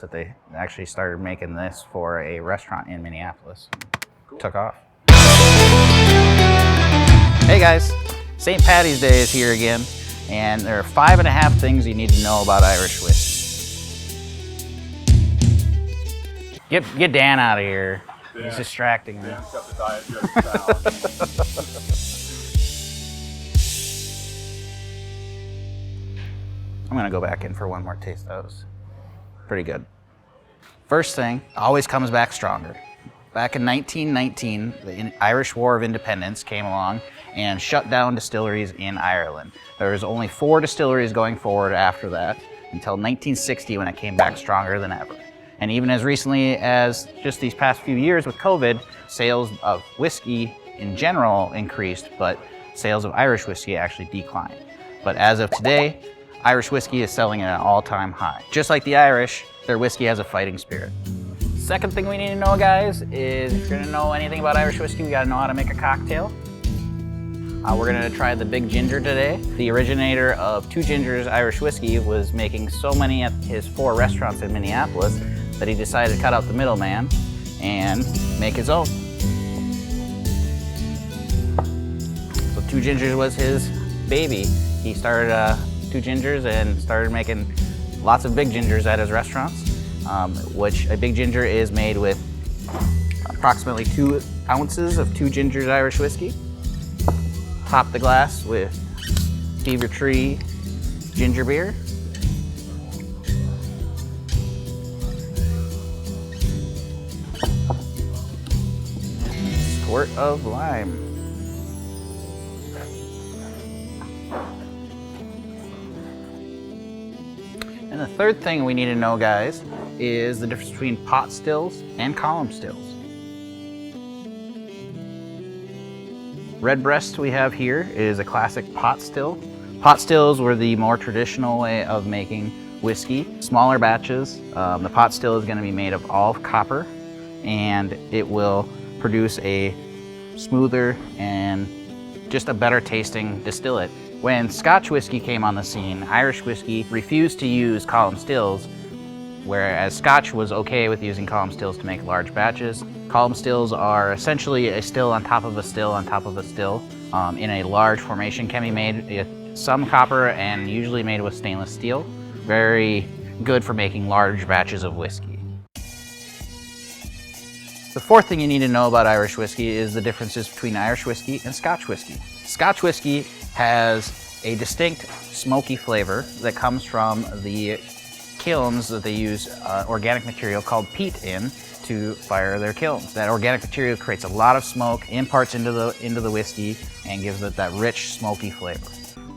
that they actually started making this for a restaurant in Minneapolis. Cool. Took off. Hey guys, St. Paddy's Day is here again, and there are 5.5 things you need to know about Irish whiskey. Get Dan out of here. Dan. He's distracting me. Dan's got the diet I'm gonna go back in for one more taste. That was pretty good. First thing, always comes back stronger. Back in 1919, the Irish War of Independence came along and shut down distilleries in Ireland. There was only 4 distilleries going forward after that until 1960 when it came back stronger than ever. And even as recently as just these past few years with COVID, sales of whiskey in general increased, but sales of Irish whiskey actually declined. But as of today, Irish whiskey is selling at an all-time high. Just like the Irish, their whiskey has a fighting spirit. Second thing we need to know, guys, is if you're gonna know anything about Irish whiskey, we gotta know how to make a cocktail. We're gonna try the Big Ginger today. The originator of Two Gingers Irish whiskey was making so many at his 4 restaurants in Minneapolis that he decided to cut out the middleman and make his own. So Two Gingers was his baby. He started Two Gingers and started making lots of Big Gingers at his restaurants, which a Big Ginger is made with approximately 2 ounces of Two Gingers Irish whiskey. Top the glass with Beaver Tree ginger beer. Squirt of lime. And the third thing we need to know, guys, is the difference between pot stills and column stills. Redbreast we have here is a classic pot still. Pot stills were the more traditional way of making whiskey. Smaller batches. The pot still is going to be made of all copper, and it will produce a smoother and just a better tasting distillate. When Scotch whiskey came on the scene, Irish whiskey refused to use column stills, whereas Scotch was okay with using column stills to make large batches. Column stills are essentially a still on top of a still on top of a still in a large formation. Can be made with some copper and usually made with stainless steel. Very good for making large batches of whiskey. The fourth thing you need to know about Irish whiskey is the differences between Irish whiskey and Scotch whiskey. Scotch whiskey has a distinct smoky flavor that comes from the kilns that they use organic material called peat in to fire their kilns. That organic material creates a lot of smoke, imparts into the whiskey, and gives it that rich, smoky flavor.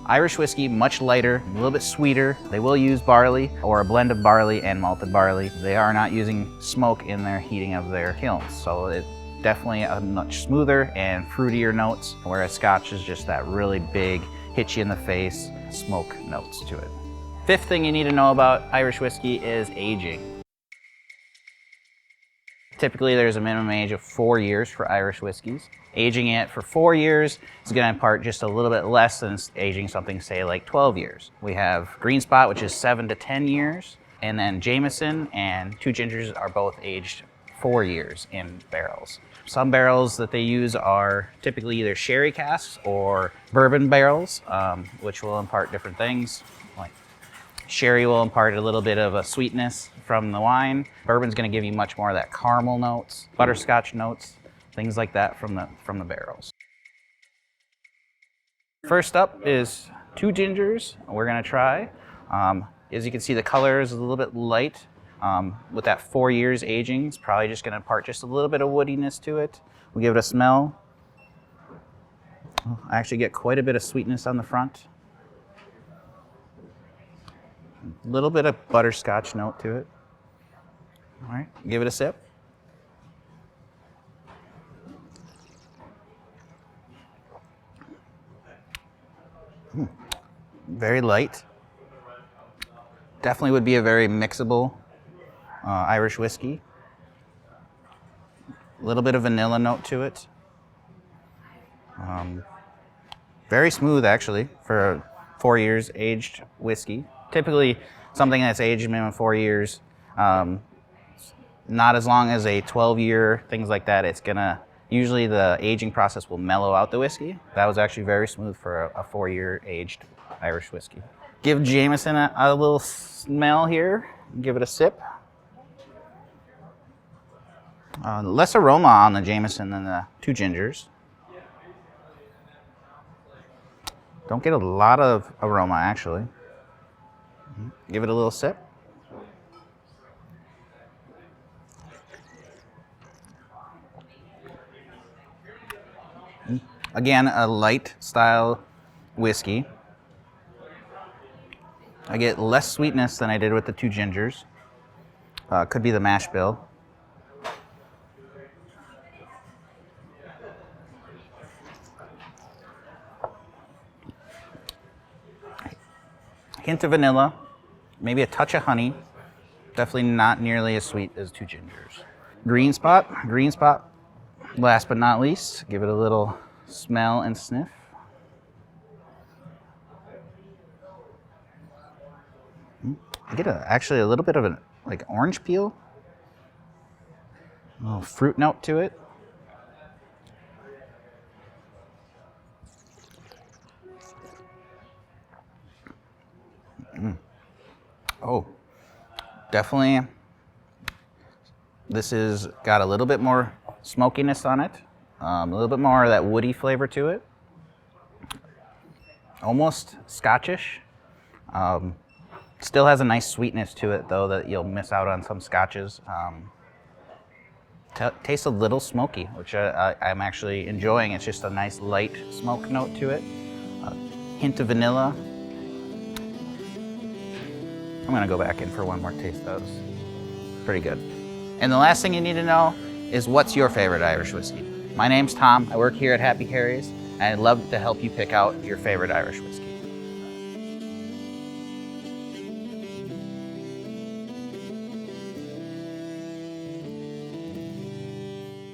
Irish whiskey, much lighter, a little bit sweeter. They will use barley or a blend of barley and malted barley. They are not using smoke in their heating of their kilns, so it definitely a much smoother and fruitier notes, whereas Scotch is just that really big, hit you in the face, smoke notes to it. Fifth thing you need to know about Irish whiskey is aging. Typically, there's a minimum age of 4 years for Irish whiskeys. Aging it for 4 years is going to impart just a little bit less than aging something, say, like 12 years. We have Green Spot, which is 7 to 10 years, and then Jameson and Two Gingers are both aged 4 years in barrels. Some barrels that they use are typically either sherry casks or bourbon barrels, which will impart different things. Like sherry will impart a little bit of a sweetness from the wine. Bourbon's going to give you much more of that caramel notes, butterscotch notes, things like that from the barrels. First up is Two Gingers. We're going to try. As you can see, the color is a little bit light. With that 4 years aging, it's probably just going to impart just a little bit of woodiness to it. We'll give it a smell. I actually get quite a bit of sweetness on the front. A little bit of butterscotch note to it. All right, give it a sip. Very light. Definitely would be a very mixable Irish whiskey. A little bit of vanilla note to it. Very smooth, actually, for a 4 years aged whiskey. Typically, something that's aged minimum 4 years Not as long as a 12-year, things like that. It's gonna, usually the aging process will mellow out the whiskey. That was actually very smooth for a 4-year aged Irish whiskey. Give Jameson a little smell here. Give it a sip. Less aroma on the Jameson than the two gingers. Don't get a lot of aroma, actually. Give it a little sip. Again, a light style whiskey. I get less sweetness than I did with the two gingers. Could be the mash bill. Hint of vanilla, maybe a touch of honey. Definitely not nearly as sweet as two gingers. Green spot, last but not least. Give it a little smell and sniff. I get actually a little bit of an orange peel. A little fruit note to it. Oh, definitely. This has got a little bit more smokiness on it. A little bit more of that woody flavor to it. Almost Scotchish. Still has a nice sweetness to it, though, that you'll miss out on some Scotches. Tastes a little smoky, which I'm actually enjoying. It's just a nice light smoke note to it. Hint of vanilla. I'm gonna go back in for one more taste of those. Pretty good. And the last thing you need to know is, what's your favorite Irish whiskey? My name's Tom. I work here at Happy Harry's, and I'd love to help you pick out your favorite Irish whiskey.